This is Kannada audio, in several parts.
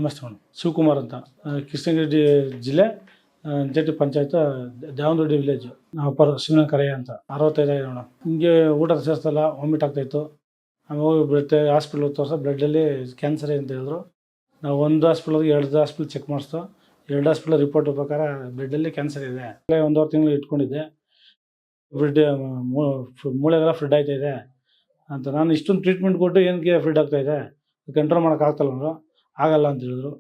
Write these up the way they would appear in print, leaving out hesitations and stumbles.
ನಮಸ್ತೆ ಮೇಡಮ್. ಶಿವಕುಮಾರ್ ಅಂತ, ಕೃಷ್ಣಗಿರಿ ಜಿಲ್ಲೆ, ಜೆಟಿ ಪಂಚಾಯತ್, ದೇವನದೊಡ್ಡಿ ವಿಲೇಜ್. ನಾವು ಶಿವನಕರಯ್ಯ ಅಂತ, 65 ಮೇಡಮ್. ಹಿಂಗೆ ಊಟ ಸೇರಿಸ್ತಲ್ಲ, ವಾಮಿಟ್ ಆಗ್ತಾಯಿತ್ತು. ಆಮೇಲೆ ಹೋಗಿ ಹಾಸ್ಪಿಟ್ಲಿಗೆ ತೋರಿಸೋ, ಬ್ಲಡ್ಡಲ್ಲಿ ಕ್ಯಾನ್ಸರ್ ಅಂತ ಹೇಳಿದ್ರು. ನಾವು ಒಂದು ಹಾಸ್ಪಿಟ್ಲಿಗೆ 2 ಹಾಸ್ಪಿಟ್ಲ್ ಚೆಕ್ ಮಾಡಿಸ್ತು. 2 ಹಾಸ್ಪಿಟ್ಲ್ ರಿಪೋರ್ಟ್ ಪ್ರಕಾರ ಬ್ಲಡ್ಡಲ್ಲಿ ಕ್ಯಾನ್ಸರ್ ಇದೆ. 1.5 ತಿಂಗಳು ಇಟ್ಕೊಂಡಿದ್ದೆ. ಬ್ಲಡ್ ಮೂಳೆಗೆಲ್ಲ ಫ್ಲಡ್ ಆಯ್ತಾಯಿದೆ ಅಂತ. ನಾನು ಇಷ್ಟೊಂದು ಟ್ರೀಟ್ಮೆಂಟ್ ಕೊಟ್ಟು ಏನಕ್ಕೆ ಫ್ಲಡ್ ಆಗ್ತಾಯಿದೆ, ಕಂಟ್ರೋಲ್ ಮಾಡೋಕ್ಕಾಗ್ತಲ್ಲ ಅಂದರು. ಆಗಲ್ಲ ಅಂತ ಹೇಳಿದ್ರು.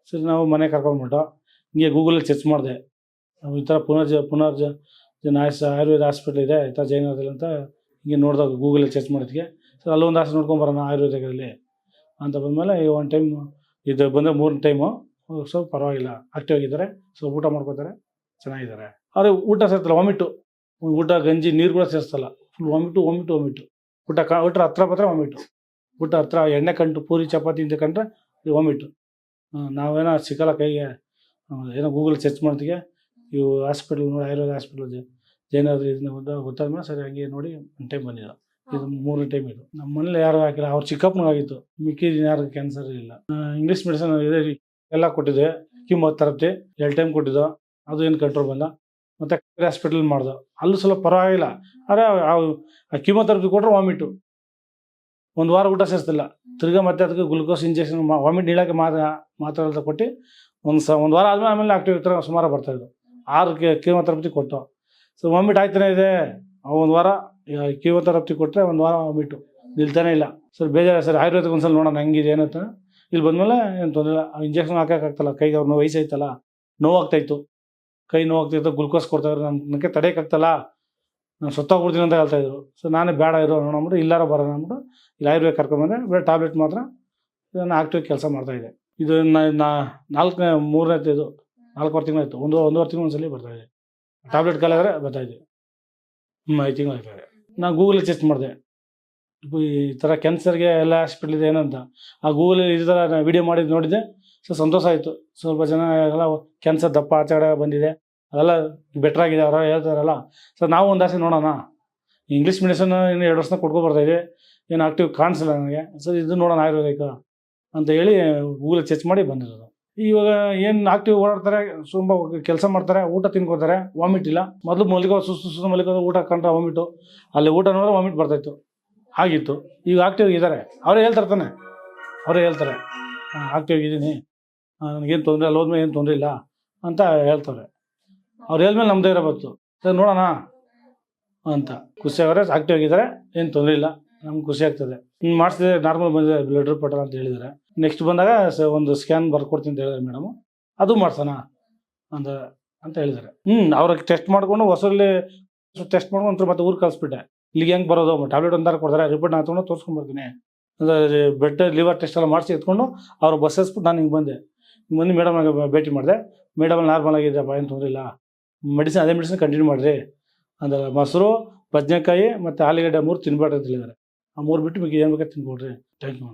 ಸರಿ, ನಾವು ಮನೆಗೆ ಕರ್ಕೊಂಡ್ಬಿಟ್ಟು ಹಿಂಗೆ ಗೂಗಲಲ್ಲಿ ಸರ್ಚ್ ಮಾಡಿದೆ. ಈ ಥರ ಪುನರ್ಜನ ಆಯುರ್ವೇದ ಹಾಸ್ಪಿಟ್ಲ್ ಇದೆ ಈ ಥರ ಜಯನಗರದಲ್ಲಿ ಅಂತ. ಹಿಂಗೆ ನೋಡಿದಾಗ ಗೂಗಲಲ್ಲಿ ಸರ್ಚ್ ಮಾಡಿದ್ಗೆ, ಸರ್ ಅಲ್ಲೊಂದು ಹಾಸ್ಪಿಟ್ಲ್ ನೋಡ್ಕೊಂಬರೋಣ ಆಯುರ್ವೇದದಲ್ಲಿ ಅಂತ ಬಂದಮೇಲೆ ಈ ಒಂದು ಟೈಮ್ ಇದು ಬಂದರೆ 3 ಟೈಮು ಸ್ವಲ್ಪ ಪರವಾಗಿಲ್ಲ, ಆಕ್ಟಿವ್ ಆಗಿದ್ದಾರೆ. ಸ್ವಲ್ಪ ಊಟ ಮಾಡ್ಕೋತಾರೆ, ಚೆನ್ನಾಗಿದ್ದಾರೆ. ಆದರೆ ಊಟ ಸೇರ್ತಲ್ಲ, ವಾಮಿಟು. ಊಟ ಗಂಜಿ ನೀರು ಕೂಡ ಸೇರಿಸ್ತಲ್ಲ, ಫುಲ್ ವಾಮಿಟು. ಊಟ ಹತ್ರ ಪತ್ರ ವಾಮಿಟು. ಊಟ ಹತ್ರ ಎಣ್ಣೆ ಕಂಡು ಪೂರಿ ಚಪಾತಿ ಅಂತ ಕಂಡ್ರೆ ವಾಮಿಟು. ನಾವೇನೋ ಸಿಕ್ಕಲ್ಲ ಕೈಗೆ, ಏನೋ ಗೂಗಲ್ ಸರ್ಚ್ ಮಾಡ್ತಿಗೆ ಇವು ಹಾಸ್ಪಿಟ್ಲ್ ನೋಡಿ, ಆಯುರ್ವೇದ ಹಾಸ್ಪಿಟ್ಲ್ ಜಯನಗರ ಇದನ್ನ ಗೊತ್ತಾದ್ಮೇಲೆ ಸರಿ ಹಂಗೆ ನೋಡಿ 1 ಟೈಮ್ ಬಂದಿದ್ದು. ಇದು 3ನೇ ಟೈಮ್ ಇದು. ನಮ್ಮ ಮನೇಲಿ ಯಾರು ಹಾಕಿಲ್ಲ, ಅವ್ರು ಚಿಕ್ಕಪ್ಪನಿಗಾಗಿತ್ತು, ಮಿಕ್ಕಿದ ಯಾರು ಕ್ಯಾನ್ಸರ್ ಇಲ್ಲ. ಇಂಗ್ಲೀಷ್ ಮೆಡಿಸನ್ ಇದೆ ಎಲ್ಲ ಕೊಟ್ಟಿದ್ದೆ. ಕೀಮೋಥೆರಪಿ 2 ಟೈಮ್ ಕೊಟ್ಟಿದ್ದು, ಅದು ಏನು ಕಂಟ್ರೋಲ್ ಬಂದ. ಮತ್ತು ಹಾಸ್ಪಿಟಲ್ ಮಾಡ್ದು, ಅಲ್ಲೂ ಸ್ವಲ್ಪ ಪರವಾಗಿಲ್ಲ. ಆದರೆ ಆ ಕೀಮೋಥೆರಪಿ ಕೊಟ್ಟರೆ ವಾಮಿಟು. 1 ವಾರ ಊಟ ಸೇರಿಸ್ತಿಲ್ಲ. ತಿರ್ಗಾ ಮತ್ತೆ ಅದಕ್ಕೆ ಗ್ಲುಕೋಸ್ ಇಂಜೆಕ್ಷನ್, ವಾಮಿಟ್ ನೀಳೋಕ್ಕೆ ಮಾತ್ರ ಅಂತ ಕೊಟ್ಟು ಒಂದು ವಾರ ಆಮೇಲೆ ಆಕ್ಟಿವ್ ಥರ ಸುಮಾರು ಬರ್ತಾಯಿದ್ದು. 6 ಕೀಮೋಥೆರಪಿ ಕೊಟ್ಟು. ಸೊ ವಾಮಿಟ್ ಆಗ್ತಾನೆ ಇದೆ. 1 ವಾರ ಕೀಮೋಥೆರಪಿ ಕೊಟ್ಟರೆ 1 ವಾರ ವಾಮಿಟು ನಿಲ್ತಾನೆ ಇಲ್ಲ. ಸರ್ ಬೇಜಾರು, ಸರ್ ಆಯುರ್ವೇದಕ್ಕೆ ಒಂದ್ಸಲ ನೋಡೋಣ ಹೆಂಗಿದೆ ಏನಂತ. ಇಲ್ಲಿ ಬಂದಮೇಲೆ ಏನು ತೊಂದರೆ ಇಲ್ಲ. ಇಂಜೆಕ್ಷನ್ ಹಾಕೋಕ್ಕಾಗ್ತಲ್ಲ, ಕೈಗೆ ಅವ್ರು ವಯಸ್ಸಾಯ್ತಲ್ಲ, ನೋವಾಗ್ತಾಯಿತ್ತು, ಕೈ ನೋವಾಗ್ತಾಯಿತ್ತು. ಗ್ಲುಕೋಸ್ ಕೊಡ್ತಾಯಿದ್ರು, ನನಗೆ ತಡೆಯೋಕ್ಕಾಗ್ತಲ್ಲ, ನಾನು ಸತ್ತೋಗ್ಬಿಡ್ತೀನಿ ಅಂತ ಹೇಳ್ತಾಯಿದ್ರು. ಸೊ ನಾನೇ ಬೇಡ ಇರೋ ನೋಡ್ಬಿಟ್ಟು ಇಲ್ಲಾರ ಬರೋಣ ಅಂದ್ಬಿಟ್ಟು ಇಲ್ಲಿ ಆಯುರ್ವೇದ ಕರ್ಕೊಂಬಂದೆ. ಬೇರೆ ಟ್ಯಾಬ್ಲೆಟ್ ಮಾತ್ರ ನಾನು ಆಕ್ಟಿವ್ ಕೆಲಸ ಮಾಡ್ತಾಯಿದ್ದೆ. ಇದು 3ನೇ ಇದು 4 ತಿಂಗಳಾಯಿತು. 1.5 ತಿಂಗಳು ಒಂದ್ಸಲ ಬರ್ತಾಯಿದೆ. ಟ್ಯಾಬ್ಲೆಟ್ ಕಾಲಾದರೆ ಬರ್ತಾಯಿದ್ದೆ. 5 ತಿಂಗಳು ಆಯ್ತಾಯಿದೆ. ನಾನು ಗೂಗಲಲ್ಲಿ ಸರ್ಚ್ ಮಾಡಿದೆ, ಈ ಥರ ಕ್ಯಾನ್ಸರ್ಗೆ ಎಲ್ಲ ಹಾಸ್ಪಿಟ್ಲ್ ಇದೆ ಏನಂತ. ಆ ಗೂಗಲಲ್ಲಿ ಈ ಥರ ವೀಡಿಯೋ ಮಾಡಿದ್ದು ನೋಡಿದ್ದೆ. ಸೊ ಸಂತೋಷ ಆಯಿತು. ಸ್ವಲ್ಪ ಜನ ಎಲ್ಲ ಕ್ಯಾನ್ಸರ್ ದಪ್ಪ ಆಚೆಗಡೆ ಬಂದಿದೆ, ಅದೆಲ್ಲ ಬೆಟ್ರಾಗಿದೆ ಅವರ ಹೇಳ್ತಾರಲ್ಲ. ಸರ್ ನಾವು ಒಂದು ಆಸೆ ನೋಡೋಣ, ಇಂಗ್ಲೀಷ್ ಮೆಡಿಸನ್ ಇನ್ನು 2 ವರ್ಷ ಕೊಡ್ಕೊಬರ್ತಾಯಿದೆ, ಏನು ಆಕ್ಟಿವ್ ಕಾಣಿಸಿಲ್ಲ ನನಗೆ. ಸರ್ ಇದು ನೋಡೋಣ ಆಯುರ್ವೇದಿಕ ಅಂತ ಹೇಳಿ ಗೂಗಲಲ್ಲಿ ಸರ್ಚ್ ಮಾಡಿ ಬಂದಿರೋದು. ಇವಾಗ ಏನು ಆಕ್ಟಿವ್ ಓಡಾಡ್ತಾರೆ, ತುಂಬ ಕೆಲಸ ಮಾಡ್ತಾರೆ, ಊಟ ತಿನ್ಕೋತಾರೆ, ವಾಮಿಟ್ ಇಲ್ಲ. ಮೊದಲು ಸುಸ್ತು ಮಲಿಕೋದು, ಊಟ ಕಂಡ್ರೆ ವಾಮಿಟು, ಅಲ್ಲಿ ಊಟ ನೋಡಿದ್ರೆ ವಾಮಿಟ್ ಬರ್ತಾಯಿತ್ತು, ಆಗಿತ್ತು. ಈಗ ಆಕ್ಟಿವ್ ಇದ್ದಾರೆ, ಅವರೇ ಹೇಳ್ತಾರೆ ಆಕ್ಟಿವ್ ಇದ್ದೀನಿ, ನನಗೇನು ತೊಂದರೆ ಇಲ್ಲ, ಹೋದ್ಮೇಲೆ ಏನು ತೊಂದರೆ ಇಲ್ಲ ಅಂತ ಹೇಳ್ತಾರೆ. ಅವ್ರು ಹೇಳಿದ್ಮೇಲೆ ನಮ್ಮ ಧೈರ್ಯ ಬಂತು, ಸರ್ ನೋಡೋಣ ಅಂತ. ಖುಷಿ ಅವರೇ ಆಕ್ಟಿವ್ ಆಗಿದ್ದಾರೆ, ಏನು ತೊಂದರೆ ಇಲ್ಲ, ನಮ್ಗೆ ಖುಷಿ ಆಗ್ತದೆ. ಮಾಡಿಸಿದೆ, ನಾರ್ಮಲ್ ಬಂದಿದೆ, ಬ್ಲಡ್ ರಿಪೋರ್ಟ್ ಅಂತ ಹೇಳಿದ್ದಾರೆ. ನೆಕ್ಸ್ಟ್ ಬಂದಾಗ ಒಂದು ಸ್ಕ್ಯಾನ್ ಬರ್ಕೊಡ್ತೀನಿ ಅಂತ ಹೇಳಿದ್ದಾರೆ ಮೇಡಮು, ಅದು ಮಾಡ್ಸೋಣ ಅಂತ ಹೇಳಿದ್ದಾರೆ. ಅವ್ರಿಗೆ ಟೆಸ್ಟ್ ಮಾಡಿಕೊಂಡು ಹೊಸಲ್ಲಿ ಟೆಸ್ಟ್ ಮಾಡ್ಕೊಂಡು ಮತ್ತೆ ಊರಿಗೆ ಕಳಿಸ್ಬಿಟ್ಟೆ. ಇಲ್ಲಿಗೆ ಹೆಂಗೆ ಬರೋದು, ಟ್ಯಾಬ್ಲೆಟ್ ಒಂದಾರು ಕೊಡ್ತಾರೆ, ರಿಪೋರ್ಟ್ ನಾನು ತೊಗೊಂಡು ತೋರಿಸ್ಕೊಂಡ್ಬರ್ತೀನಿ. ಅಂದರೆ ಬ್ಲಡ್ ಲಿವರ್ ಟೆಸ್ಟ್ ಎಲ್ಲ ಮಾಡಿಸಿ ಎತ್ಕೊಂಡು ಅವ್ರು ಬಸ್ ಹಸ್ಬಿಟ್ಟು ನಾನು ಹಿಂಗೆ ಬಂದು ಮೇಡಮ್ಗೆ ಭೇಟಿ ಮಾಡಿದೆ. ಮೇಡಮಲ್ಲಿ ನಾರ್ಮಲ್ ಆಗಿದೆಯಪ್ಪ, ಏನು ತೊಂದರೆ ಇಲ್ಲ, ಅದೇ ಮೆಡಿಸಿನ್ ಕಂಟಿನ್ಯೂ ಮಾಡಿರಿ ಅಂದರೆ ಮೊಸರು, ಬದನೆಕಾಯಿ ಮತ್ತು ಆಲೂಗಡ್ಡೆ 3 ತಿನ್ಬೇಡ್ರಿ ಅಂತ ಹೇಳಿದ್ದಾರೆ. ಆ 3 ಬಿಟ್ಟು ಮಿಕ್ಕಿ ಏನು ಬೇಕಾದ್ರೆ ತಿನ್ಕೊಡ್ರಿ. Thank you.